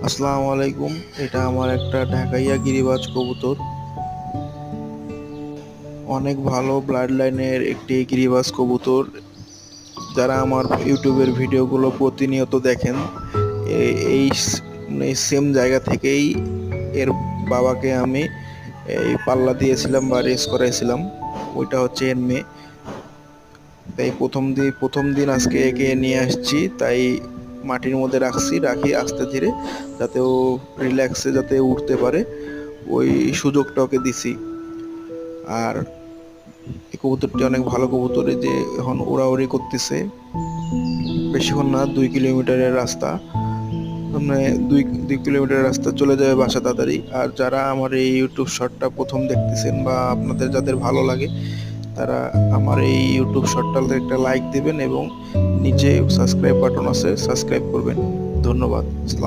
আসসালামু আলাইকুম। এটা আমার একটা ঢাকাইয়া গিরিবাজ কবুতর। অনেক ভালো ব্লাড লাইনের একটি গিরিবাজ কবুতর। যারা আমার ইউটিউবের ভিডিওগুলো প্রতিনিয়ত দেখেন, এই সেম জায়গা থেকেই এর বাবাকে আমি এই পাল্লা দিয়েছিলাম বা রেস করাইছিলাম। ওইটা হচ্ছে এর মেয়ে। তাই প্রথম দিন আজকে একে নিয়ে আসছি, তাই মাটির মধ্যে রাখি আস্তে ধীরে, যাতে ও রিল্যাক্সে যাতে উঠতে পারে, ওই সুযোগটা ওকে দিছি। আর এই কবুতরটি অনেক ভালো কবুতর, এই যে এখন উড়াউড়ি করতেছে। বেশিক্ষণ না, 2 কিলোমিটারের রাস্তা, মানে দুই কিলোমিটার রাস্তা চলে যাবে বাসা তাড়াতাড়ি। আর যারা আমার এই ইউটিউব শর্টটা প্রথম দেখতেছেন বা আপনাদের যাদের ভালো লাগে, তারা আমার এই ইউটিউব শর্টটাতে একটা লাইক দিবেন এবং নিচে সাবস্ক্রাইব বাটন আছে, সাবস্ক্রাইব করবেন। ধন্যবাদ। আসসালাম।